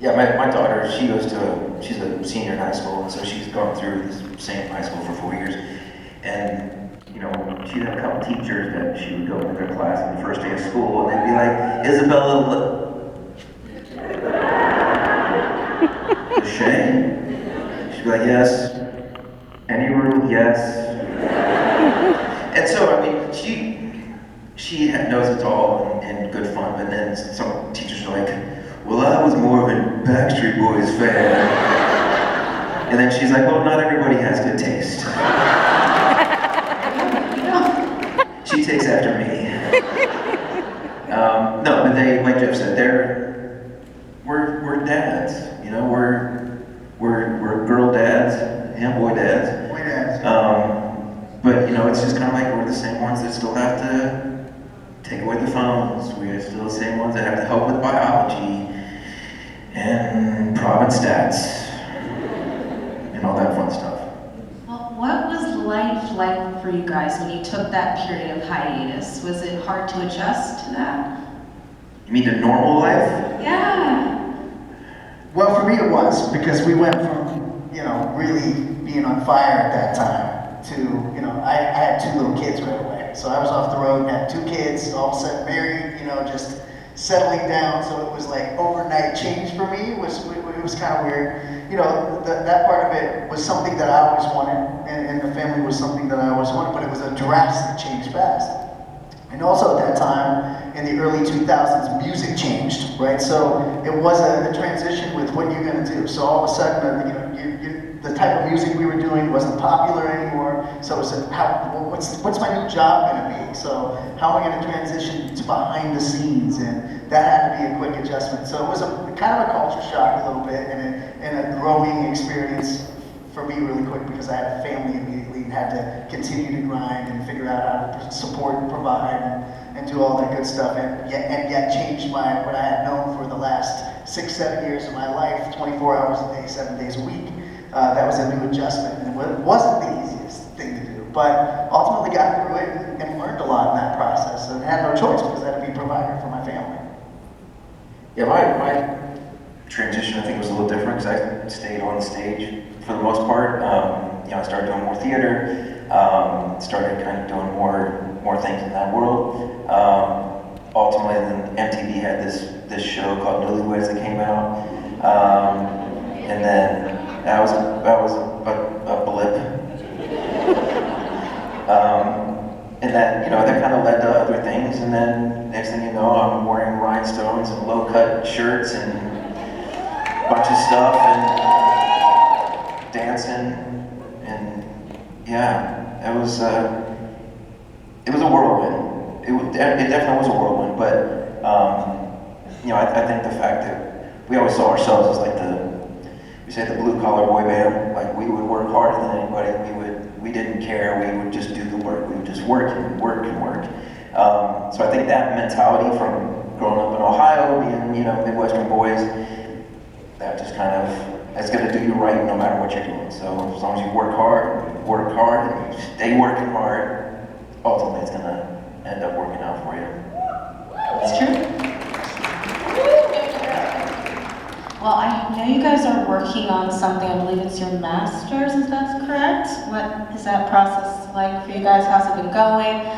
Yeah, my daughter, she's a senior in high school, and so she's gone through this same high school for 4 years. And, you know, she'd have a couple teachers that she would go into their class on the first day of school, and they'd be like, Isabella, Lachey? She'd be like, yes. Any rule? Yes. And so, I mean, knows it's all in good fun, but then some teachers are like, well, I was more of a Backstreet Boys fan. And then she's like, well, not everybody has good taste. She takes after me. No, but they, like Jeff said, we're dads. You know, we're girl dads and boy dads. Boy dads. But you know, it's just kind of like we're the same ones that still have to take away the phones. We're still the same ones that have to help with biology and prob and stats and all that fun stuff. Well, what was life like for you guys when you took that period of hiatus? Was it hard to adjust to that? You mean the normal life? Yeah. Well, for me it was, because we went from, you know, really being on fire at that time to, you know, I had 2 little kids right away. So I was off the road, had 2 kids, all of a sudden married, you know, just settling down. So it was like overnight change for me. It was kind of weird. You know, that part of it was something that I always wanted, and the family was something that I always wanted, but it was a drastic change fast. And also at that time, in the early 2000s, music changed, right? So it was a transition with what you're gonna do. So all of a sudden, you know, the type of music we were doing wasn't popular anymore. So it was what's my new job gonna be? So how am I gonna transition to behind the scenes? And that had to be a quick adjustment. So it was a kind of a culture shock a little bit, and a growing experience for me really quick, because I had a family immediately and had to continue to grind and figure out how to support and provide and do all that good stuff, and yet change what I had known for the last 6-7 years of my life, 24 hours a day, 7 days a week. That was a new adjustment, and it wasn't the easiest thing to do, but ultimately got through it and learned a lot in that process, and had no choice because I had to be a provider for my family. Yeah, my transition, I think, was a little different because I stayed on the stage for the most part. You know, I started doing more theater, started kind of doing more things in that world. Ultimately, then MTV had this show called Newlyweds that came out, and then that was a blip. And then, you know, that kind of led to other things, and then next thing you know, I'm wearing rhinestones and low-cut shirts and a bunch of stuff and dancing, and yeah, it was a whirlwind. It definitely was a whirlwind, but you know, I think the fact that we always saw ourselves as like we say the blue-collar boy band. Like, we would work harder than anybody. We didn't care. We would just do the work. We would just work and work and work. So I think that mentality from growing up in Ohio, being, you know, Midwestern boys, that just kind of, it's going to do you right no matter what you're doing. So as long as you work hard, and you stay working hard, ultimately it's going to end up working out for you. That's true. Well, I know you guys are working on something. I believe it's your master's, is that correct? What is that process like for you guys? How's it been going?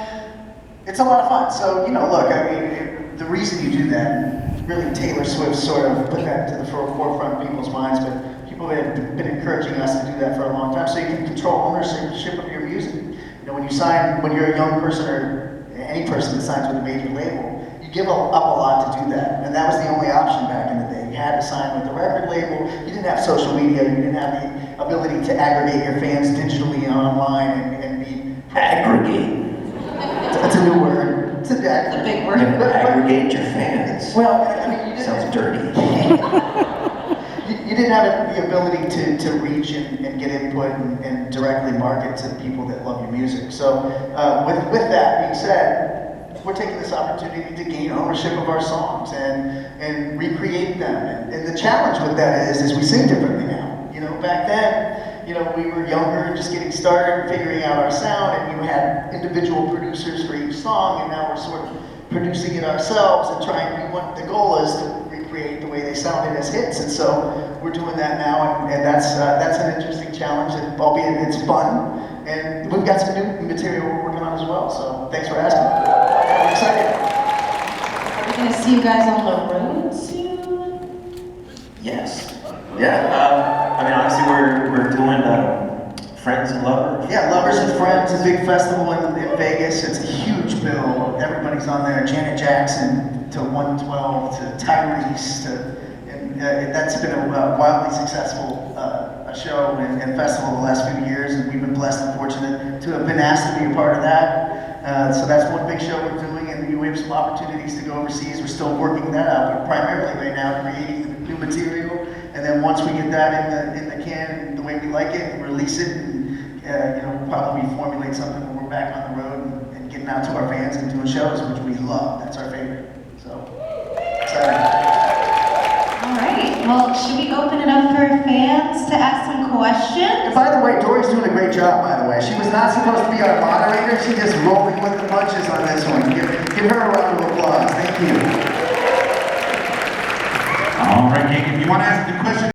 It's a lot of fun. So, you know, look, I mean, the reason you do that, really Taylor Swift sort of put that to the forefront of people's minds, but people have been encouraging us to do that for a long time, so you can control ownership of your music. You know, when you're a young person, or any person that signs with a major label, you give up a lot to do that. And that was the only option back in the day. You had to sign with the record label. You didn't have social media. You didn't have the ability to aggregate your fans digitally and online and be... Aggregate. That's a new word. It's a big word. Aggregate your fans. Well, I mean, you didn't... Sounds dirty. You didn't have the ability to reach and get input and directly market to the people that love your music. So with that being said, we're taking this opportunity to gain ownership of our songs and recreate them. And the challenge with that is we sing differently now. You know, back then, you know, we were younger, just getting started, figuring out our sound, and you had individual producers for each song, and now we're sort of producing it ourselves and trying. The goal is to recreate the way they sounded as hits. And so we're doing that now, and that's an interesting challenge, albeit it's fun. And we've got some new material we're working on as well, so thanks for asking. I'm excited. Are we gonna see you guys on the road soon? Yes. Yeah. I mean, honestly, we're doing Friends and Lovers. Yeah, Lovers and Friends, a big festival in Vegas. It's a huge bill. Everybody's on there. Janet Jackson to 112 to Tyrese and that's been a wildly successful show and festival the last few years, and we've been blessed and fortunate to have been asked to be a part of that. So that's one big show we're doing, and we have some opportunities to go overseas. We're still working that out, but primarily right now creating new material, and then once we get that in the can the way we like it, release it, and probably formulate something when we're back on the road and getting out to our fans and doing shows, which we love. That's our favorite. So excited. All right, well, should we open it up for fans to ask some questions? And by the way, Dory's doing a great job, by the way. She was not supposed to be our moderator. She just rolling with the punches on this one. Give her a round of applause. Thank you. All right, gang, if you want to ask the question,